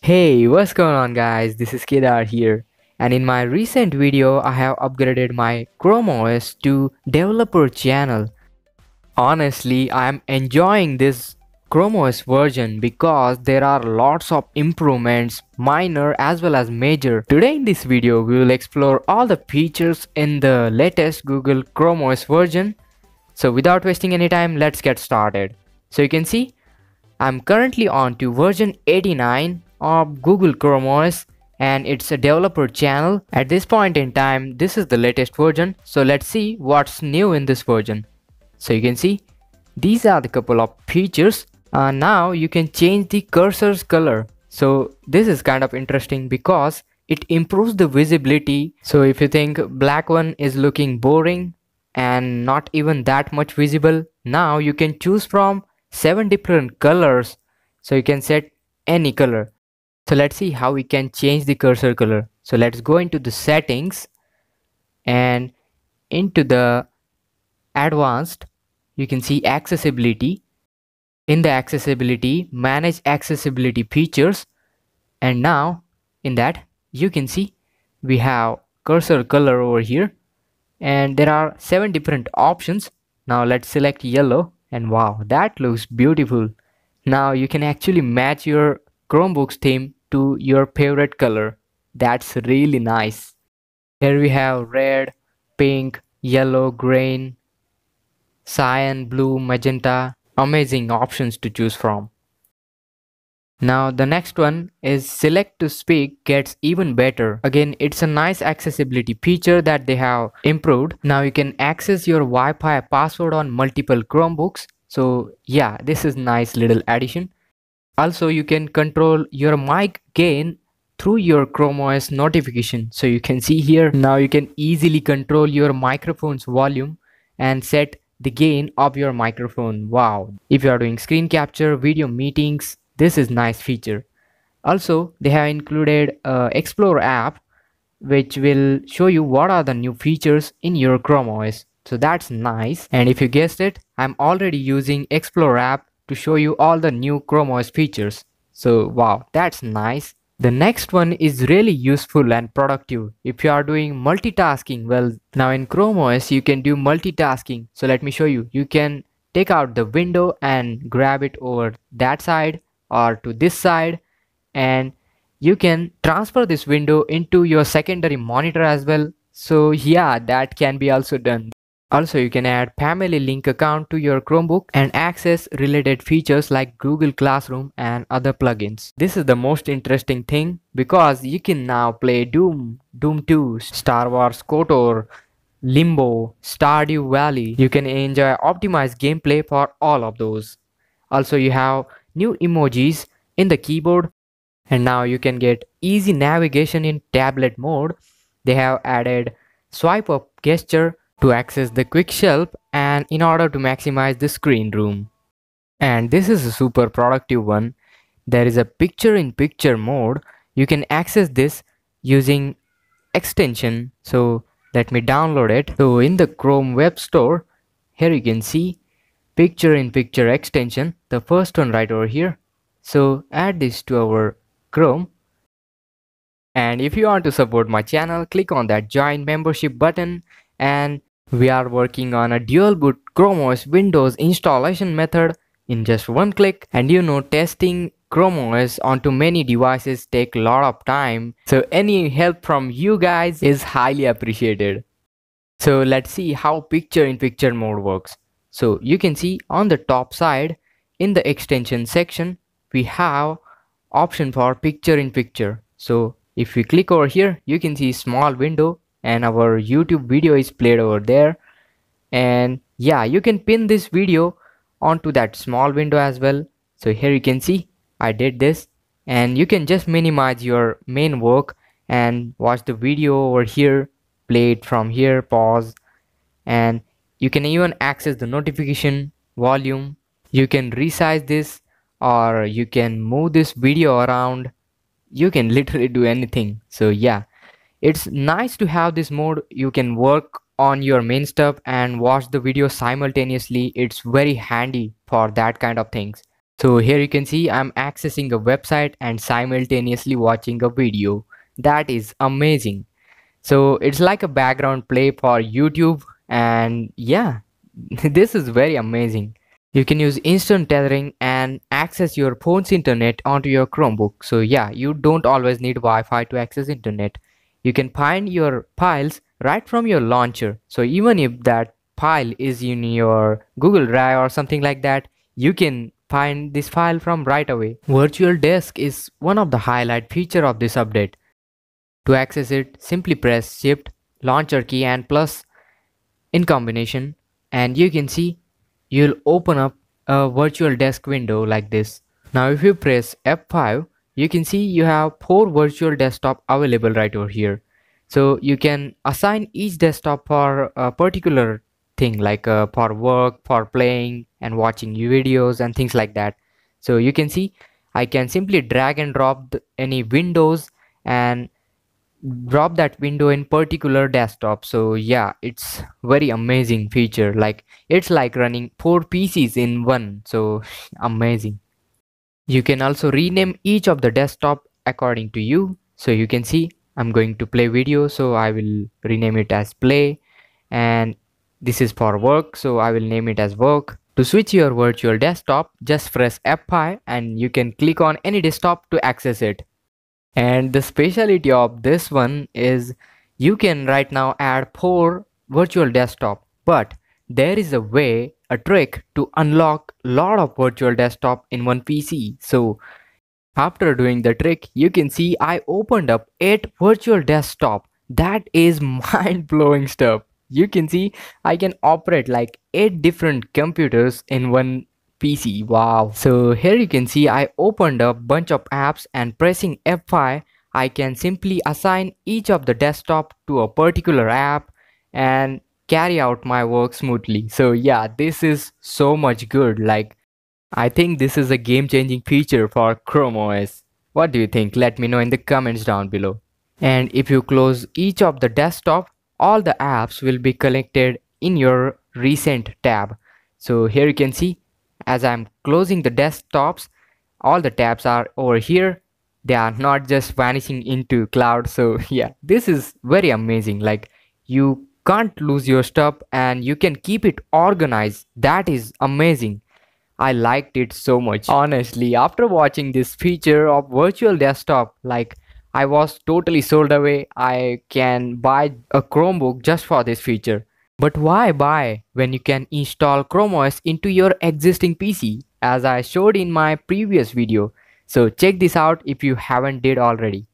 Hey, what's going on guys? This is Kedar here, and in my recent video I have upgraded my Chrome OS to developer channel. Honestly, I am enjoying this Chrome OS version because there are lots of improvements, minor as well as major. Today in this video we will explore all the features in the latest Google Chrome OS version. So without wasting any time, let's get started. So you can see I'm currently on to version 89 of Google Chrome OS, and it's a developer channel. At this point in time, this is the latest version, so let's see what's new in this version. So you can see these are the couple of features. Now you can change the cursor's color. So this is kind of interesting because it improves the visibility. So if you think black one is looking boring and not even that much visible, now you can choose from 7 different colors, so you can set any color. So let's see how we can change the cursor color. So let's go into the settings and into the advanced. You can see accessibility. In the accessibility, manage accessibility features, and now in that you can see we have cursor color over here, and there are 7 different options. Now let's select yellow, and wow, that looks beautiful. Now you can actually match your Chromebooks theme to your favorite color. That's really nice. Here we have red, pink, yellow, green, cyan, blue, magenta. Amazing options to choose from. Now the next one is select to speak gets even better. Again, it's a nice accessibility feature that they have improved. Now you can access your Wi-Fi password on multiple Chromebooks. So yeah, this is nice little addition. Also, you can control your mic gain through your Chrome OS notification. So you can see here, now you can easily control your microphone's volume and set the gain of your microphone. Wow. If you are doing screen capture, video meetings, this is nice feature. Also, they have included Explore app, which will show you what are the new features in your Chrome OS. So that's nice. And if you guessed it, I'm already using Explore app to show you all the new Chrome OS features. So wow, that's nice. The next one is really useful and productive if you are doing multitasking. Well, now in Chrome OS you can do multitasking. So let me show you. You can take out the window and grab it over that side or to this side, and you can transfer this window into your secondary monitor as well. So yeah, that can be also done. Also, you can add family link account to your Chromebook and access related features like Google Classroom and other plugins. This is the most interesting thing because you can now play Doom, Doom 2, Star Wars KOTOR, Limbo, Stardew Valley. You can enjoy optimized gameplay for all of those. Also, you have new emojis in the keyboard, and now you can get easy navigation in tablet mode. They have added swipe up gesture to access the quick shelf and in order to maximize the screen room. And this is a super productive one. There is a picture in picture mode. You can access this using extension. So let me download it. So in the Chrome Web Store, here you can see picture in picture extension, the first one right over here. So add this to our Chrome. And if you want to support my channel, click on that join membership button. And we are working on a dual boot Chrome OS Windows installation method in just one click. And you know, testing Chrome OS onto many devices take a lot of time. So any help from you guys is highly appreciated. So let's see how picture in picture mode works. So you can see on the top side in the extension section, we have option for picture in picture. So if we click over here, you can see small window and our YouTube video is played over there. And yeah, you can pin this video onto that small window as well. So here you can see I did this, and you can just minimize your main work and watch the video over here, play it from here, pause, and you can even access the notification volume. You can resize this or you can move this video around. You can literally do anything. So yeah, it's nice to have this mode. You can work on your main stuff and watch the video simultaneously. It's very handy for that kind of things. So here you can see I'm accessing a website and simultaneously watching a video. That is amazing. So it's like a background play for YouTube, and yeah, this is very amazing. You can use instant tethering and access your phone's internet onto your Chromebook. So yeah, you don't always need Wi-Fi to access internet. You can find your files right from your launcher. So even if that file is in your Google Drive or something like that, you can find this file from right away. Virtual Desk is one of the highlight feature of this update. To access it, simply press Shift, Launcher key and plus in combination, and you can see you'll open up a virtual desk window like this. Now if you press F5, you can see you have 4 virtual desktop available right over here. So you can assign each desktop for a particular thing, like for work, for playing and watching videos and things like that. So you can see I can simply drag and drop any windows and drop that window in particular desktop. So yeah, it's very amazing feature, like it's like running 4 PCs in one. So amazing. You can also rename each of the desktop according to you. So you can see I'm going to play video, so I will rename it as play, and this is for work, so I will name it as work. To switch your virtual desktop, just press F5 and you can click on any desktop to access it. And the specialty of this one is you can right now add 4 virtual desktop, but there is a way, a trick to unlock lot of virtual desktop in one PC. So after doing the trick, you can see I opened up 8 virtual desktop. That is mind-blowing stuff. You can see I can operate like 8 different computers in one PC. Wow. So here you can see I opened up bunch of apps, and pressing F5 I can simply assign each of the desktop to a particular app and carry out my work smoothly. So yeah, this is so much good. Like, I think this is a game-changing feature for Chrome OS. What do you think? Let me know in the comments down below. And if you close each of the desktop, all the apps will be collected in your recent tab. So here you can see as I'm closing the desktops, all the tabs are over here. They are not just vanishing into cloud. So yeah, this is very amazing. Like, you can't lose your stuff and you can keep it organized. That is amazing. I liked it so much. Honestly, after watching this feature of virtual desktop, like, I was totally sold away. I can buy a Chromebook just for this feature. But why buy when you can install Chrome OS into your existing PC, as I showed in my previous video. So check this out if you haven't did already.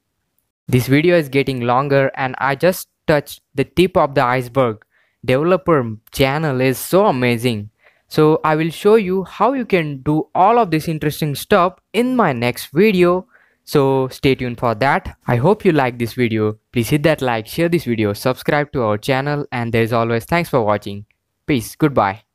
This video is getting longer and I just touched the tip of the iceberg. Developer channel is so amazing. So I will show you how you can do all of this interesting stuff in my next video. So stay tuned for that. I hope you like this video. Please hit that like, share this video, subscribe to our channel, and as always, thanks for watching. Peace. Goodbye.